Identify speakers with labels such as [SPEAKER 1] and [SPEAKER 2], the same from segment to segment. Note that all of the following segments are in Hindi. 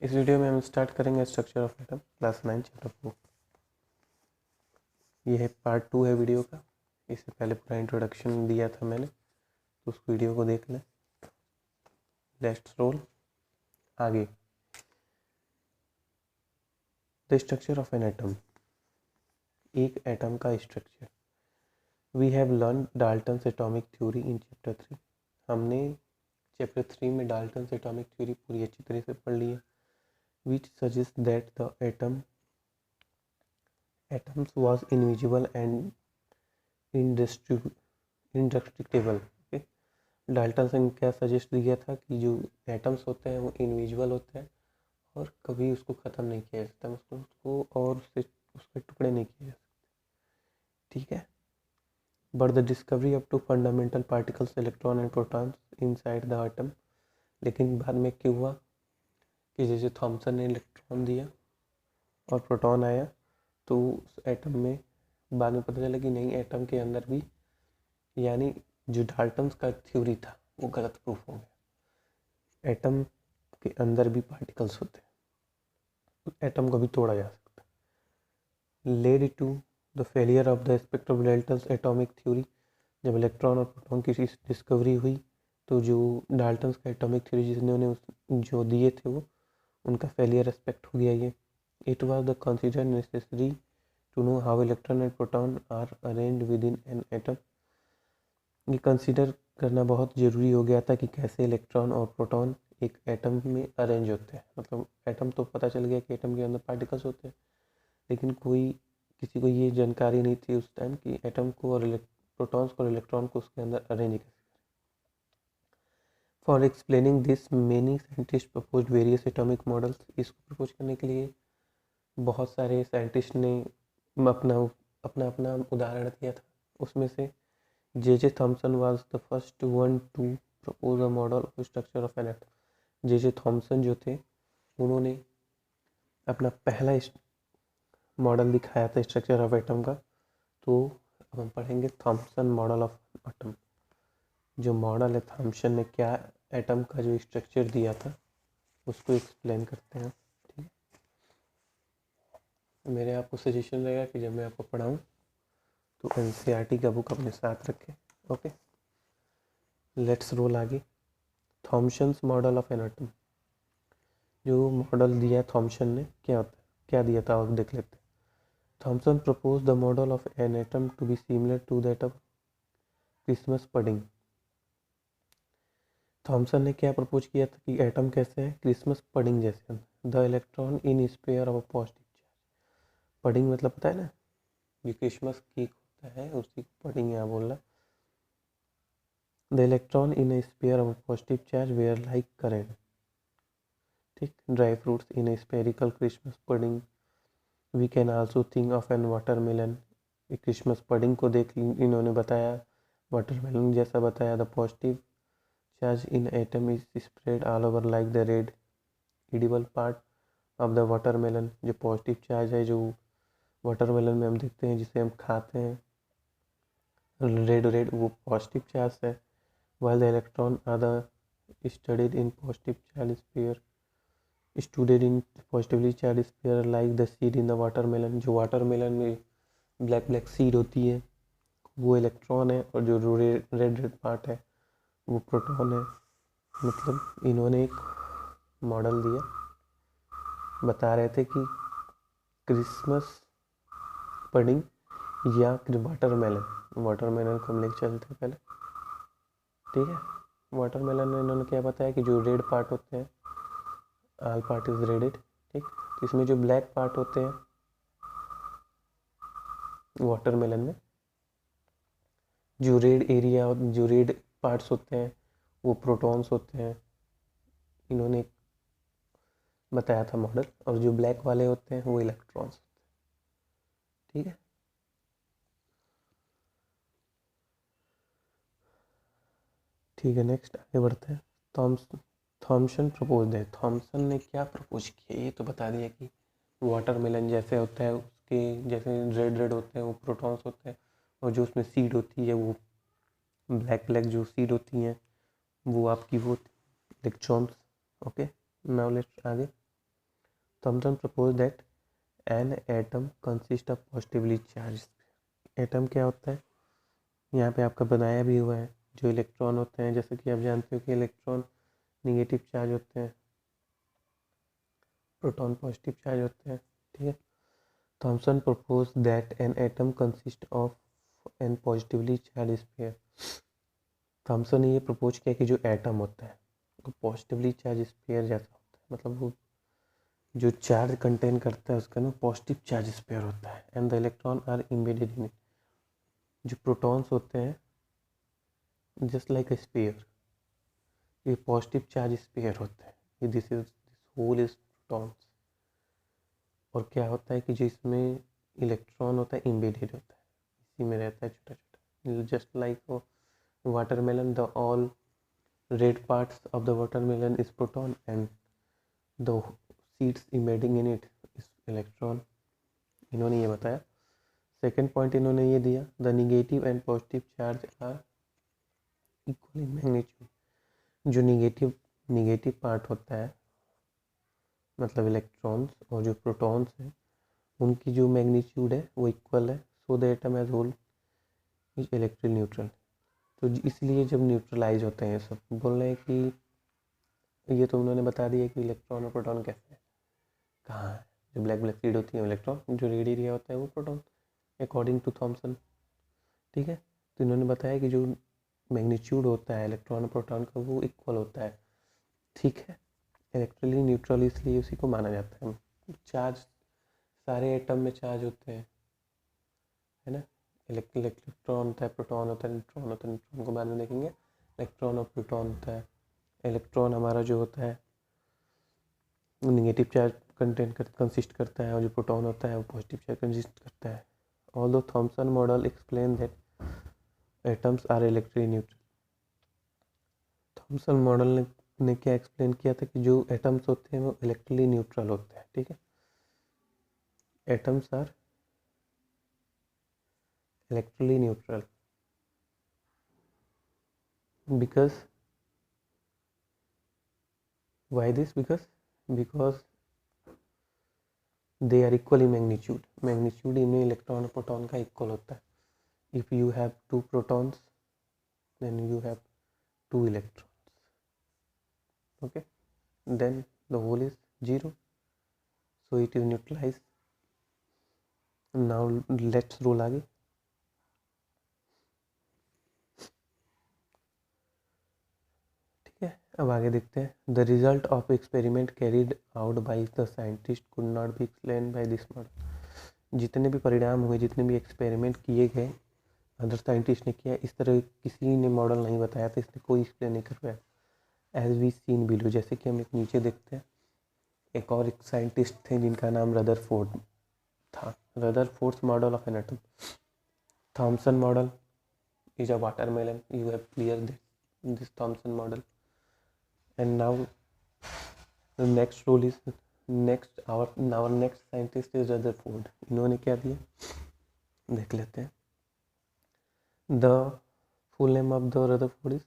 [SPEAKER 1] इस वीडियो में हम स्टार्ट करेंगे structure of atom class 9 chapter 4। ये है पार्ट 2 है वीडियो का। इससे पहले पूरा इंट्रोडक्शन दिया था मैंने, तो उस वीडियो को देख लें। लेट्स रोल आगे। The structure of an atom, एक एटम का स्ट्रक्चर। We have learn Dalton's atomic theory in chapter 3। हमने चैप्टर 3 में डाल्टन्स एटॉमिक थ्योरी पूरी अच्छी तरह से पढ़ ली है। विच suggest that the atoms was invisible and indestructible। okay? Dalton ने क्या सजेस्ट दिया था कि जो एटम्स होते हैं वो इनविजिबल होते हैं और कभी उसको ख़त्म नहीं किया जा सकता, उसको और उसके टुकड़े नहीं किए जा सकते। ठीक है। But the discovery up to fundamental particles electron and protons inside the atom. लेकिन बाद में क्या हुआ कि जैसे थॉमसन ने इलेक्ट्रॉन दिया और प्रोटॉन आया, तो उस एटम में बाद में पता चला कि नहीं, एटम के अंदर भी, यानी जो डाल्टन्स का थ्योरी था वो गलत प्रूफ हो गया। एटम के अंदर भी पार्टिकल्स होते हैं, एटम को भी तोड़ा जा सकता है। Led to the failure of the spectral Dalton's atomic theory. जब इलेक्ट्रॉन और प्रोटॉन की डिस्कवरी हुई तो जो डाल्टन्स का एटॉमिक थ्योरी जिसने जो दिए थे वो उनका फेलियर एक्सपेक्ट हो गया। ये it was the considered necessary to know how electron and proton are arranged within an atom. ये कंसिडर करना बहुत ज़रूरी हो गया था कि कैसे इलेक्ट्रॉन और प्रोटॉन एक एटम में अरेंज होते हैं। मतलब एटम तो पता चल गया कि एटम के अंदर पार्टिकल्स होते हैं, लेकिन किसी को ये जानकारी नहीं थी उस टाइम कि एटम को और प्रोटॉन्स को और इलेक्ट्रॉन को उसके अंदर अरेंज कैसे करें। For explaining this many scientist propose various atomic models. इसको प्रपोज करने के लिए बहुत सारे साइंटिस्ट ने अपना अपना अपना उदाहरण दिया था। उसमें से J.J. Thomson was the first one to propose a model of structure of an atom। J.J. Thomson जो थे उन्होंने अपना पहला मॉडल दिखाया था स्ट्रक्चर ऑफ एटम का। तो अब हम पढ़ेंगे थॉमसन मॉडल ऑफ एटम। जो मॉडल है थॉमसन ने क्या एटम का जो स्ट्रक्चर दिया था उसको एक्सप्लेन करते हैं। ठीक है। मेरे आपको सजेशन रहेगा कि जब मैं आपको पढ़ाऊँ तो NCERT का बुक अपने साथ रखें। ओके, लेट्स रोल आगे। Thomson's model of an atom. जो मॉडल दिया थॉमसन ने क्या दिया था और देख लेते हैं। Thomson propose the model of an atom to be similar to that of Christmas pudding. Thomson ने क्या प्रपोज किया था कि एटम कैसे है, क्रिसमस पडिंग जैसे। The electron in sphere of positive charge. Pudding मतलब पता है ना, जो क्रिसमस केक होता है उसी को पडिंग यहाँ बोल रहा। The electron in a sphere of positive charge where like currant. ठीक, dry fruits in a spherical Christmas pudding. We can also think of an watermelon. Christmas pudding को देख इन्होंने बताया वाटरमेलन जैसा बताया। The positive charge in atom is spread all over like the red edible part of the watermelon. जो पॉजिटिव चार्ज है जो वाटरमेलन में हम देखते हैं जिसे हम खाते हैं, रेड वो पॉजिटिव चार्ज है। while the electron are the studied in positive charge sphere, studied in positively charged sphere like the seed in the watermelon। जो वाटरमेलन में ब्लैक सीड होती है वो इलेक्ट्रॉन है और जो रेड पार्ट है वो प्रोटॉन है। मतलब इन्होंने एक मॉडल दिया, बता रहे थे कि क्रिसमस पडिंग या वाटरमेलन को हम लेके चलते हैं पहले। ठीक है। वाटरमेलन में इन्होंने क्या बताया कि जो रेड पार्ट होते हैं, ऑल पार्ट इज रेडेड। ठीक, तो इसमें जो ब्लैक पार्ट होते हैं वाटरमेलन में, जो रेड पार्ट्स होते हैं वो प्रोटॉन्स होते हैं, इन्होंने बताया था मॉडल। और जो ब्लैक वाले होते हैं वो इलेक्ट्रॉन्स होते हैं। ठीक है। ठीक है, नेक्स्ट आगे बढ़ते हैं। थॉमसन प्रपोज है। थॉमसन ने क्या प्रपोज किया ये तो बता दिया कि वाटरमेलन जैसे होता है उसके जैसे रेड होते हैं वो प्रोटॉन्स होते हैं, और जो उसमें सीड होती है वो ब्लैक जो सीड होती हैं वो आपकी वो इलेक्ट्रॉन्स। ओके, नाउ लेट्स आगे। Thomson propose that an atom consist of positively charge. Atom क्या होता है, यहाँ पे आपका बनाया भी हुआ है। जो इलेक्ट्रॉन होते हैं, जैसे कि आप जानते हो कि इलेक्ट्रॉन निगेटिव चार्ज होते हैं, प्रोटॉन पॉजिटिव चार्ज होते हैं, ठीक है। Thomson propose that an atom consist of an positively charge sphere. Thomson ने ये प्रपोज किया कि जो एटम होता है वो पॉजिटिवली चार्ज स्फीयर जैसा होता है, मतलब वो जो चार्ज कंटेन करता है उसका ना पॉजिटिव चार्ज स्फीयर होता है। And the electron are embedded in it. जो प्रोटॉन्स होते हैं जस्ट लाइक ए स्फीयर, ये पॉजिटिव चार्ज स्फीयर होता है। ये दिस होल इज प्रोटॉन्स। और क्या होता है कि जो इसमें इलेक्ट्रॉन होता है एम्बेडेड होता है, इसी में रहता है छोटा छोटा, just like watermelon. The all red parts of the watermelon is proton and the seeds embedding in it is electron। इन्होंने ये बताया। सेकेंड पॉइंट इन्होंने ये दिया, the negative and positive charge are equal in magnitude. जो निगेटिव पार्ट होता है, मतलब इलेक्ट्रॉन्स, और जो प्रोटॉन्स हैं उनकी जो मैग्नीट्यूड है वो इक्वल है। So the atom as whole is electric neutral. तो इसलिए जब न्यूट्रलाइज होते हैं, सब बोल रहे हैं कि ये तो उन्होंने बता दिया कि इलेक्ट्रॉन और प्रोटॉन कैसे है, कहाँ है। जो ब्लैक सीड होती है इलेक्ट्रॉन, जो रेड एरिया होता है वो प्रोटॉन, अकॉर्डिंग टू थॉमसन, ठीक है। तो इन्होंने बताया कि जो मैग्नीट्यूड होता है इलेक्ट्रॉन और प्रोटॉन का वो इक्वल होता है, ठीक है। इलेक्ट्रिकली न्यूट्रल इसलिए उसी को माना जाता है। चार्ज सारे एटम में चार्ज होते हैं, है ना। इलेक्ट्रॉन होता है, प्रोटॉन होता है, न्यूट्रॉन होता है। न्यूट्रॉन को बाद में देखेंगे। इलेक्ट्रॉन और प्रोटॉन होता है। इलेक्ट्रॉन हमारा जो होता है निगेटिव चार्ज कंसिस्ट करता है, और जो प्रोटॉन होता है वो पॉजिटिव चार्ज कंसिस्ट करता है। Although Thomson model explain that atoms are electrically neutral. Thomson model ने क्या एक्सप्लेन किया था कि जो एटम्स होते हैं वो इलेक्ट्रिकली न्यूट्रल होते हैं, ठीक है। Atoms are electrically neutral because why this, because they are equal in magnitude इनमें इलेक्ट्रॉन और प्रोटॉन का इक्वल होता है। if you have 2 protons then you have 2 electrons, okay, then the whole is 0, so it is neutralized। now let's roll आगे। ठीक है, अब आगे देखते हैं। The result of experiment carried out by the scientist could not be explain by this model. जितने भी परिणाम हुए, जितने भी एक्सपेरिमेंट किए गए, अदर साइंटिस्ट ने किया, इस तरह किसी ने मॉडल नहीं बताया था, इसने कोई एक्सप्लेन नहीं कर पाया। एज वी सीन बिलो, जैसे कि हम एक नीचे देखते हैं, एक और एक साइंटिस्ट थे जिनका नाम रदरफोर्ड था। Rutherford's model of an atom. Thompson model is a watermelon, you have clear this Thompson model. and now the next rule is our next scientist is Rutherford। इन्होंने क्या दिया देख लेते हैं। the full name of the Rutherford is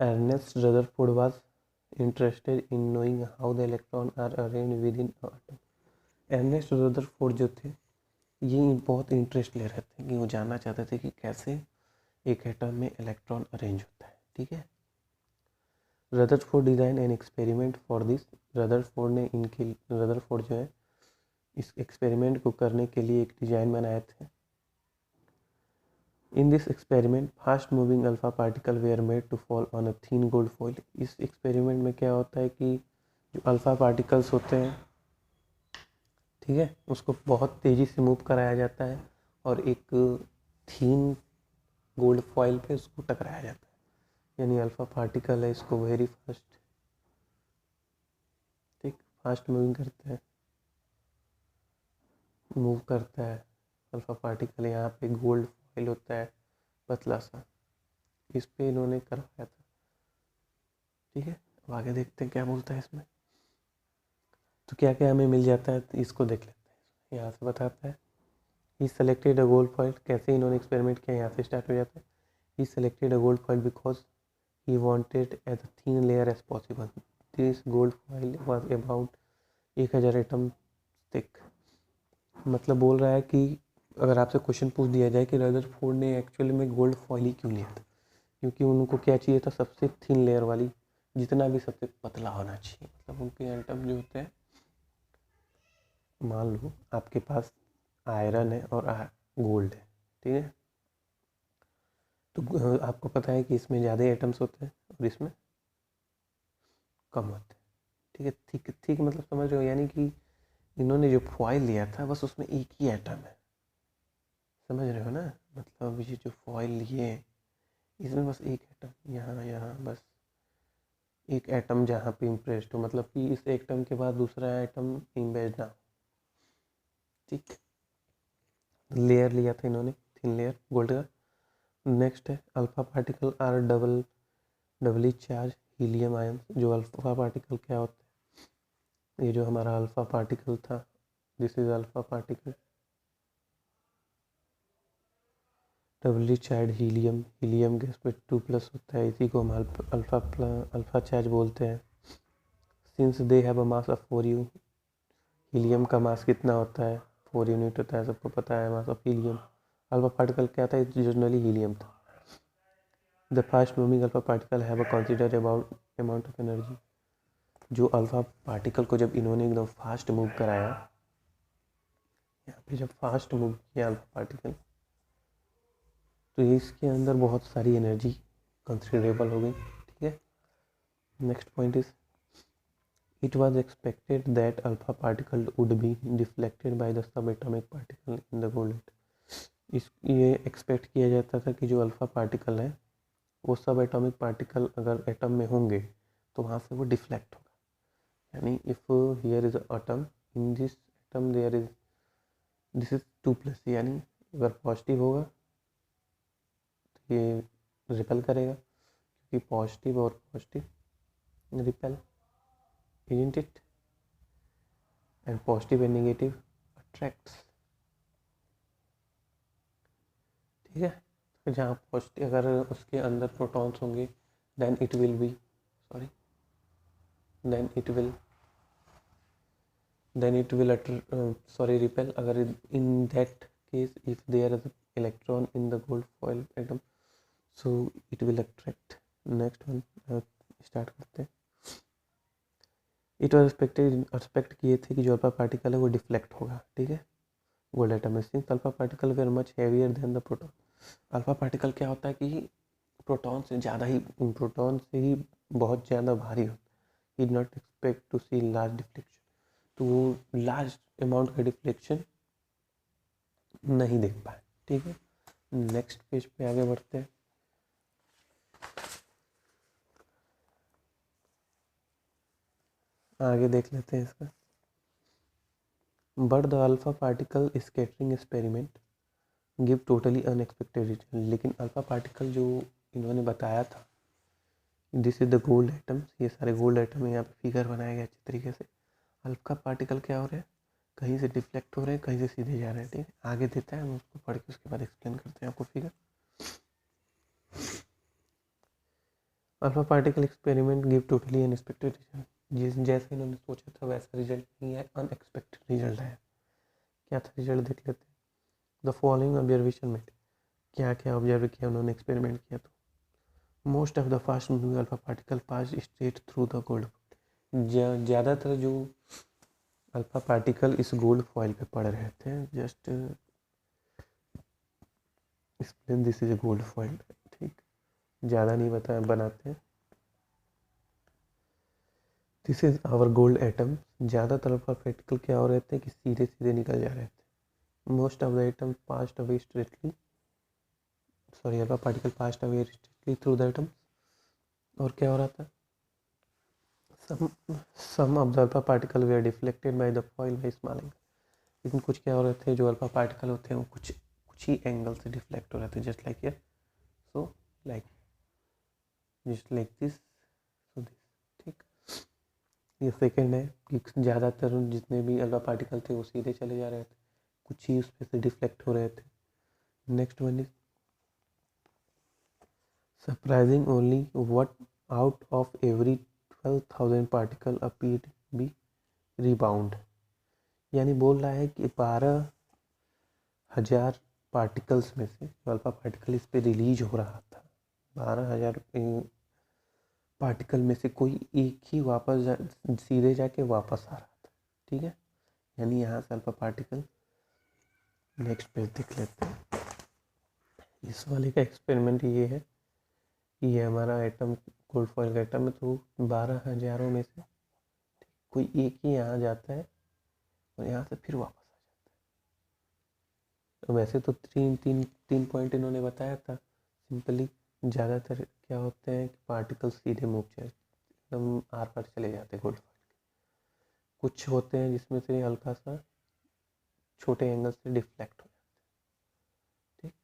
[SPEAKER 1] Ernest Rutherford was interested in knowing how the electron are arranged within an atom। Ernest Rutherford जो थे ये बहुत इंटरेस्ट ले रहे थे कि वो जानना चाहते थे कि कैसे एक एटम में इलेक्ट्रॉन अरेंज होता है, ठीक है। Rutherford design an experiment for this. Rutherford जो है इस एक्सपेरिमेंट को करने के लिए एक डिज़ाइन बनाए थे। In this experiment fast moving alpha particle were made to fall on a thin gold foil. इस एक्सपेरिमेंट में क्या होता है कि जो अल्फा पार्टिकल्स होते हैं, ठीक है, उसको बहुत तेज़ी से मूव कराया जाता है और एक थीन गोल्ड फॉइल पे उसको टकराया जाता है। यानी अल्फा पार्टिकल है, इसको वेरी फास्ट, ठीक, फास्ट मूविंग करता है, मूव करता है अल्फा पार्टिकल। यहाँ पे गोल्ड फॉइल होता है पतला सा, इस पे इन्होंने करवाया था, ठीक है। अब आगे देखते हैं क्या बोलता है इसमें। तो क्या क्या हमें मिल जाता है, तो इसको देख लेते हैं। यहाँ से बताता है he selected a gold foil. कैसे इन्होंने एक्सपेरिमेंट किया, यहाँ से स्टार्ट हो जाता है। He selected a gold foil because he wanted as thin layer as possible। This gold foil was about 1000 atom thick. मतलब बोल रहा है कि अगर आपसे क्वेश्चन पूछ दिया जाए कि रदरफोर्ड ने एक्चुअली में गोल्ड फॉइल ही क्यों लिया था, क्योंकि उनको क्या चाहिए था, सबसे थिन लेयर वाली, जितना भी सबसे पतला होना चाहिए। मतलब उनके एटम जो होते हैं, मान लो आपके पास आयरन है और गोल्ड है, ठीक है, तो आपको पता है कि इसमें ज़्यादा एटम्स होते हैं और इसमें कम होते हैं, ठीक है। ठीक ठीक, मतलब समझ रहे हो, यानी कि इन्होंने जो फॉइल लिया था बस उसमें एक ही एटम है, समझ रहे हो ना। मतलब ये जो फॉइल लिए हैं इसमें बस एक एटम, यहाँ यहाँ बस एक एटम जहाँ पे इम्प्रेस्ड हो, मतलब कि इस एटम के बाद दूसरा एटम इम्प्रेस्ड ना हो, ठीक। लेयर लिया था इन्होंने, थिन लेयर गोल्ड का। नेक्स्ट है alpha particle are doubly charge helium ion. जो अल्फा पार्टिकल क्या होता है, ये जो हमारा अल्फा पार्टिकल था, this is alpha particle, doubly charge helium, helium gas पे 2+ होता है, इसी को हम अल्फा चार्ज बोलते हैं। Since they have a mass of 4 U, helium का मास कितना होता है, 4 यूनिट होता है, सबको पता है mass of helium. Alpha particle क्या था, जनरली हीलियम था। The fast moving alpha particle have a consider amount of energy. जो अल्फा पार्टिकल को जब इन्होंने एकदम फास्ट मूव कराया, यहाँ पे जब फास्ट मूव किया अल्फा पार्टिकल, तो इसके अंदर बहुत सारी एनर्जी कंसिडरेबल हो गई, ठीक है। Next point is it was expected that alpha particle would be deflected by the sub atomic particle in the gold. ये एक्सपेक्ट किया जाता था कि जो अल्फा पार्टिकल है वो सब एटॉमिक पार्टिकल अगर एटम में होंगे तो वहाँ से वो डिफ्लेक्ट होगा। यानी if here is atom, in this atom there is, this is 2+, यानी अगर पॉजिटिव होगा तो ये रिपेल करेगा, क्योंकि पॉजिटिव और positive repel, isn't it, and positive and negative attracts, ठीक है। तो जहाँ पॉजिटिव, अगर उसके अंदर प्रोटॉन्स होंगे then it will be, sorry, then it will repel. अगर in that case if there is electron in the gold foil atom, so it will attract. next one start करते हैं। इट वॉज एक्सपेक्ट किए थे कि जो अल्फा पार्टिकल है वो डिफ्लेक्ट होगा, ठीक है, गोल्ड एटम में। Since alpha particle were much heavier than the proton. Alpha particle क्या होता है कि प्रोटॉन से ज़्यादा ही, प्रोटॉन से ही बहुत ज़्यादा भारी होता है। He not expect to see large deflection, तो वो लार्ज अमाउंट का डिफ्लेक्शन नहीं देख पाए, ठीक है। नेक्स्ट पेज पे आगे बढ़ते हैं। आगे देख लेते हैं इसका। But the alpha particle scattering experiment give totally unexpected result. लेकिन अल्फा पार्टिकल जो इन्होंने बताया था, this is the gold atoms, ये सारे गोल्ड एटम यहाँ पे फिगर बनाया गया अच्छी तरीके से। अल्फा पार्टिकल क्या हो रहे हैं, कहीं से डिफ्लेक्ट हो रहे हैं, कहीं से सीधे जा रहे हैं, ठीक है। आगे देता है, हम उसको पढ़ के उसके बाद एक्सप्लेन करते हैं आपको figure. Alpha particle experiment give totally unexpected result. जिस जैसे इन्होंने सोचा था वैसा रिजल्ट नहीं है, अनएक्सपेक्टेड रिजल्ट है। क्या था रिजल्ट, देख लेते हैं। द फॉलोइंग ऑब्जर्वेशन मेड, क्या क्या ऑब्जर्व किया उन्होंने, एक्सपेरिमेंट किया। तो most of the fast moving alpha particle pass straight through the gold. ज़्यादातर जो अल्फा पार्टिकल इस गोल्ड फॉइल पे पड़ रहे थे, just explain, this is a gold foil, ठीक, ज़्यादा नहीं बताया, बनाते हैं। This is our gold atom. ज़्यादातर अल्फा पार्टिकल क्या हो रहे थे कि सीधे सीधे निकल जा रहे थे। Most of the atom passed away straightly, sorry, alpha particle passed away straightly through the atom. और क्या हो रहा था, some of the alpha particle were deflected by the foil by small angle. लेकिन कुछ क्या हो रहे थे, जो अल्फा पार्टिकल होते हैं वो कुछ ही एंगल से डिफ्लेक्ट हो रहे थे, just like here, so like, just like this, so this, ठीक। ये सेकंड है कि ज़्यादातर जितने भी अल्फा पार्टिकल थे वो सीधे चले जा रहे थे, कुछ ही उस पर से डिफ्लेक्ट हो रहे थे। Next one is surprising, only what out of every 12,000 particle appear be rebound, यानी बोल रहा है कि 12,000 पार्टिकल्स में से जो अल्फा पार्टिकल इस पे रिलीज हो रहा था, 12,000 पार्टिकल में से कोई एक ही सीधे जाके वापस आ रहा था। ठीक है, यानी यहाँ से अल्फा पार्टिकल, नेक्स्ट पेज देख लेते हैं। इस वाले का एक्सपेरिमेंट ये है कि ये हमारा एटम गोल्ड फॉइल का एटम है, तो 12,000 में से कोई एक ही यहाँ जाता है और यहाँ से फिर वापस आ जाता है। तो वैसे तो तीन पॉइंट इन्होंने बताया था सिंपली। ज़्यादातर क्या होते हैं कि पार्टिकल सीधे मूव एकदम आर पार चले जाते हैं गोल्ड फॉइल के। कुछ होते हैं जिसमें से हल्का सा छोटे एंगल से डिफ्लेक्ट हो जाते हैं। ठीक,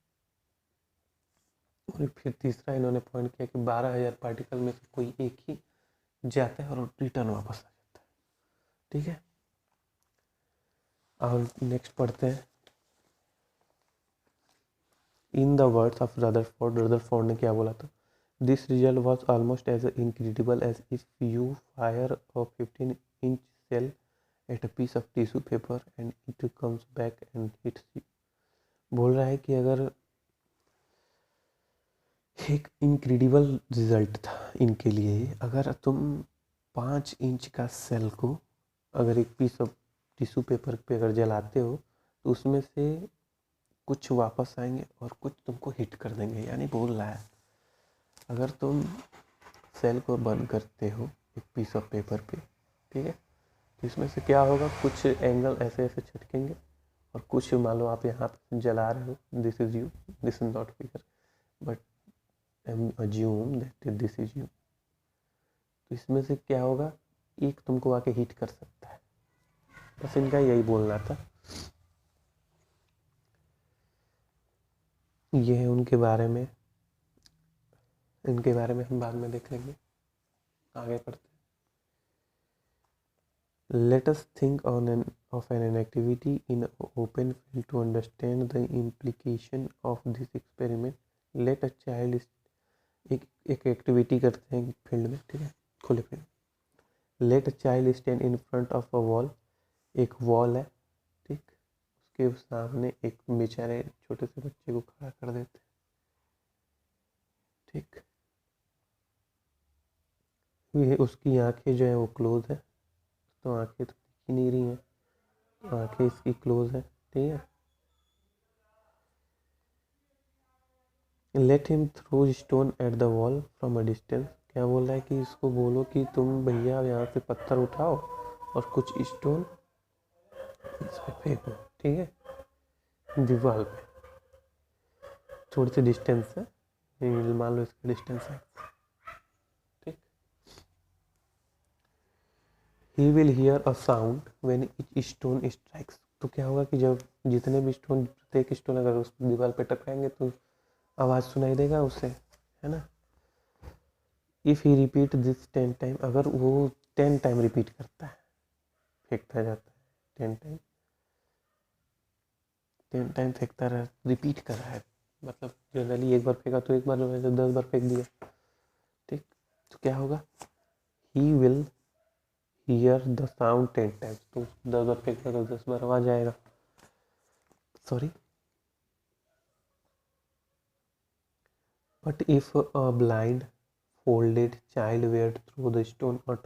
[SPEAKER 1] और फिर तीसरा इन्होंने पॉइंट किया कि 12,000 पार्टिकल में से कोई एक ही जाता है और रिटर्न वापस आ जाता है। ठीक है, और नेक्स्ट पढ़ते हैं। In the words of Rutherford ने क्या बोला था? This result was almost as incredible as if you fire a 15-inch shell at a piece of tissue paper and it comes back and hits you. बोल रहा है कि अगर एक इनक्रेडिबल रिजल्ट था इनके लिए, अगर तुम 5 इंच का सेल को अगर एक पीस ऑफ टिश्यू पेपर पे अगर जलाते हो तो उसमें से कुछ वापस आएंगे और कुछ तुमको हिट कर देंगे। यानी बोल रहा है अगर तुम सेल को बंद करते हो एक पीस ऑफ पेपर पे, ठीक है, तो इसमें से क्या होगा, कुछ एंगल ऐसे ऐसे छटकेंगे और कुछ मान लो आप यहाँ पे जला रहे हो, this is you, this is not figure but assume that this is you, तो इसमें से क्या होगा, एक तुमको आके हिट कर सकता है। बस इनका यही बोलना था। ये है उनके बारे में, इनके बारे में हम बाद में देख लेंगे। आगे पढ़ते हैं। Let us think of an activity in open field to understand the implication of this experiment. Let a child एक एक्टिविटी करते हैं फील्ड में, ठीक है, खुले field. Let a child stand in front of a wall. एक वॉल है, ठीक, उसके सामने एक बेचारे छोटे से बच्चे को खड़ा कर देते हैं। ठीक, ये उसकी आंखें जो है वो क्लोज है, तो आंखें तो दिख ही नहीं रही हैं, तो आंखें इसकी क्लोज है। ठीक है, let him throw stone at the wall from a distance. क्या बोल रहा है कि इसको बोलो कि तुम भैया यहाँ से पत्थर उठाओ और कुछ स्टोन इस पे फेंको। ठीक है, दीवार पे थोड़ी सी डिस्टेंस है, मान लो इसका डिस्टेंस है। ठीक, he will hear a sound when each stone strikes. तो क्या होगा कि जब जितने भी स्टोन, प्रत्येक स्टोन अगर उस दीवार पे टकराएंगे तो आवाज़ सुनाई देगा उसे, है ना। If he repeat this 10 time, अगर वो 10 टाइम रिपीट करता है, फेंकता जाता है 10 टाइम, 10 टाइम फेंकता रहा, रिपीट कर रहा है, मतलब जनरली एक बार फेंका तो एक बार, वैसे 10 बार फेंक दिया, ठीक, तो क्या होगा, he will hear the sound 10 times. तो 10 बार फेंका तो 10 बार आवाज आएगा। Sorry, but if a blind folded child were throw the stone at